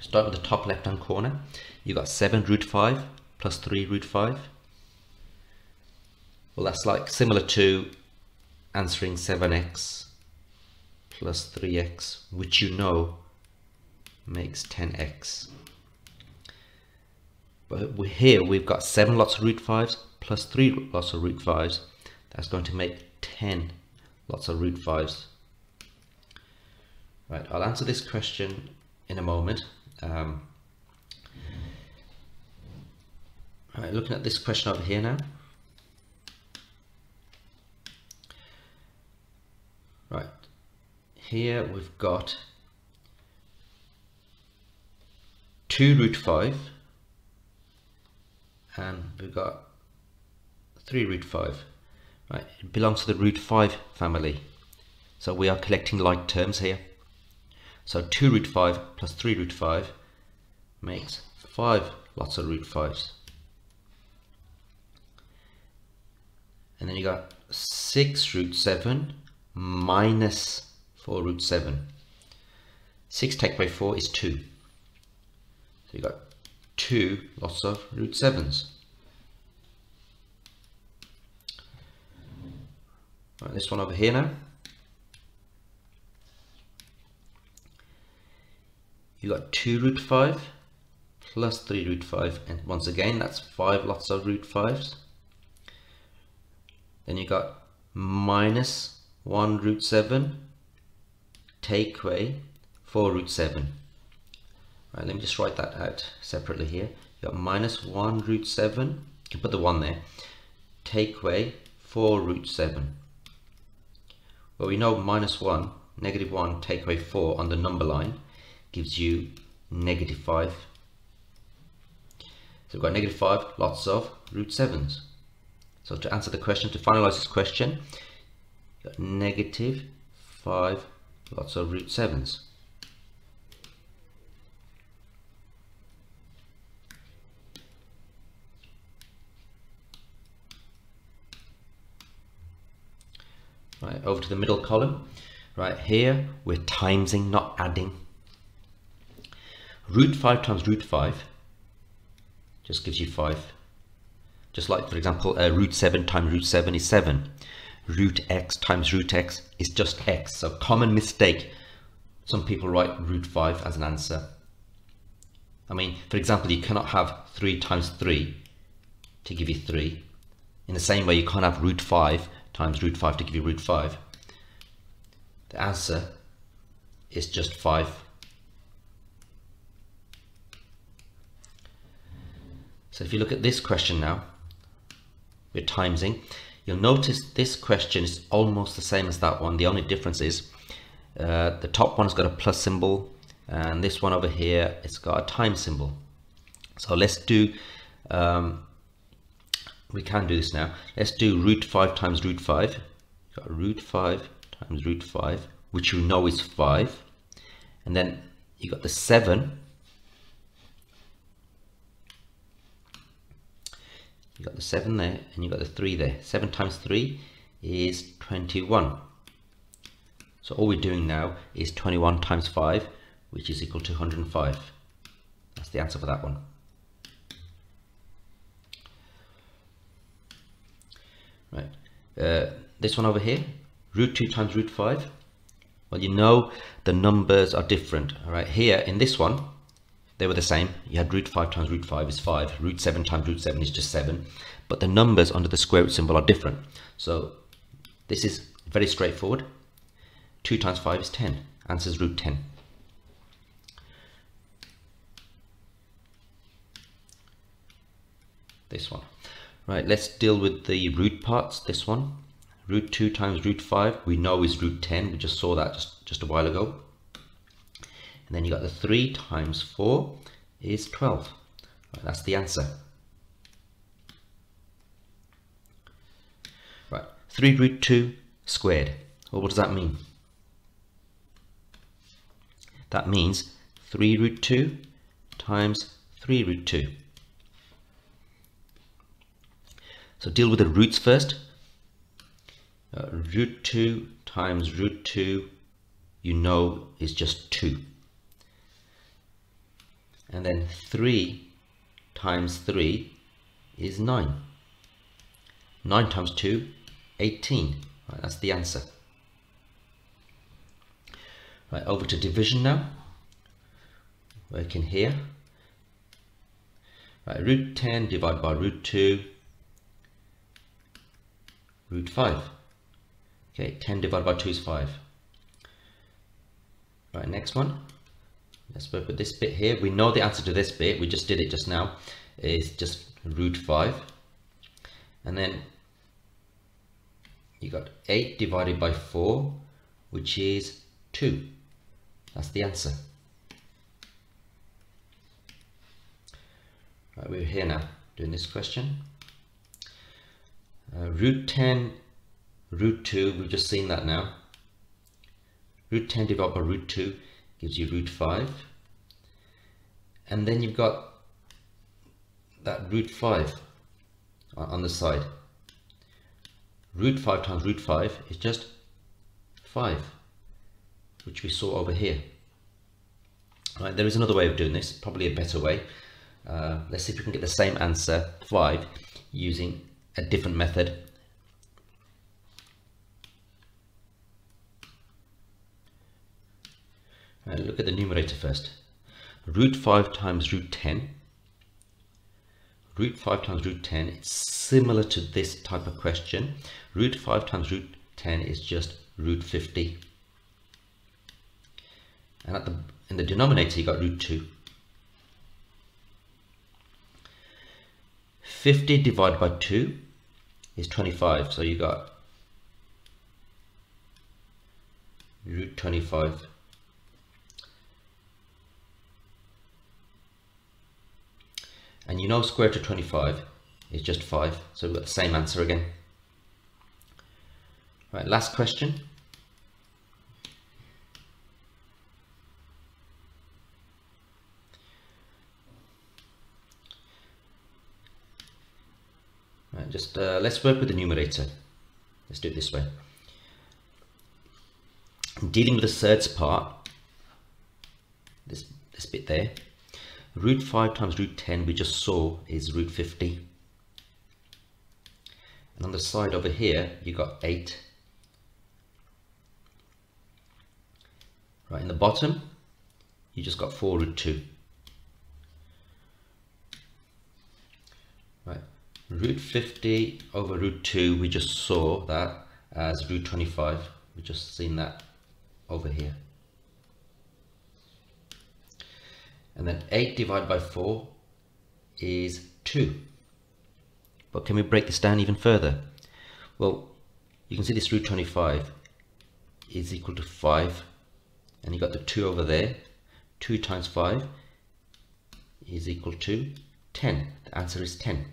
Start with the top left hand corner. You got 7 root 5 plus 3 root 5. Well, that's like similar to answering 7x plus 3x, which you know makes 10x. But here we've got 7 lots of root 5s plus 3 lots of root 5s. That's going to make 10 lots of root 5s. Right, I'll answer this question in a moment. Right, looking at this question over here now. Right, here we've got 2 root 5 and we've got 3 root 5. Right, it belongs to the root 5 family. So we are collecting like terms here. So 2 root 5 plus 3 root 5 makes 5 lots of root 5s. And then you got 6 root 7 minus 4 root 7. 6 take away 4 is 2. So you got 2 lots of root 7s. Right, this one over here now. You got 2 root 5 plus 3 root 5, and once again that's 5 lots of root 5s. Then you got minus 1 root 7 take away 4 root 7. Right, let me just write that out separately here. You got minus 1 root 7, you can put the 1 there, take away 4 root 7. Well, we know minus 1, negative 1 take away 4 on the number line gives you negative 5. So we've got negative 5 lots of root 7s. So to answer the question, to finalize this question, you've got negative 5 lots of root 7s. Right, over to the middle column. Right, here we're timesing, not adding. Root 5 times root 5 just gives you 5. Just like, for example, root 7 times root 7 is 7. Root x times root x is just x. So common mistake. Some people write root 5 as an answer. I mean, for example, you cannot have 3 times 3 to give you 3. In the same way, you can't have root 5 times root 5 to give you root 5. The answer is just 5. So if you look at this question now, we're timesing. You'll notice this question is almost the same as that one. The only difference is the top one's got a plus symbol, and this one over here, it's got a time symbol. So let's do, we can do this now. Let's do root 5 times root 5. You've got root 5 times root 5, which you know is 5. And then you got the 7. You got the 7 there, and you got the 3 there. 7 times 3 is 21. So all we're doing now is 21 times 5, which is equal to 105. That's the answer for that one. Right. This one over here, root 2 times root 5. Well, you know the numbers are different. All right. Here in this one, they were the same. You had root 5 times root 5 is 5. Root 7 times root 7 is just 7. But the numbers under the square root symbol are different. So this is very straightforward. 2 times 5 is 10. Answer is root 10. This one. Right, let's deal with the root parts. This one. Root 2 times root 5 we know is root 10. We just saw that just a while ago. And then you got the 3 times 4 is 12. Right, that's the answer. Right, 3 root 2 squared. Well, what does that mean? That means 3 root 2 times 3 root 2. So deal with the roots first. Root 2 times root 2, you know, is just 2. And then 3 times 3 is 9. 9 times 2, 18. Right, that's the answer. Right, over to division now. Working here. Right, root 10 divided by root 2, root 5. Okay, 10 divided by 2 is 5. Right, next one. Let's work with this bit here. We know the answer to this bit, we just did it just now, is just root 5. And then you got 8 divided by 4, which is 2. That's the answer. Right, we're here now doing this question. Root 10, root 2, we've just seen that now. Root 10 divided by root 2 gives you root 5. And then you've got that root 5 on the side. Root 5 times root 5 is just 5, which we saw over here. Right, there is another way of doing this, probably a better way. Let's see if we can get the same answer, 5, using a different method. Right, look at the numerator first. Root 5 times root 10. Root 5 times root 10, it's similar to this type of question. Root 5 times root 10 is just root 50. And in the denominator you got root 2. 50 divided by 2 is 25, so you got root 25. And you know square root of 25 is just 5, so we've got the same answer again. Right, last question. Right, just let's work with the numerator. Let's do it this way. Dealing with the surds part, this bit there, root 5 times root 10 we just saw is root 50. And on the side over here you got 8. Right, in the bottom you just got 4 root 2. Right, root 50 over root 2, we just saw that as root 25. We just seen that over here. And then 8 divided by 4 is 2. But can we break this down even further? Well, you can see this root 25 is equal to 5. And you got the 2 over there. 2 times 5 is equal to 10. The answer is 10.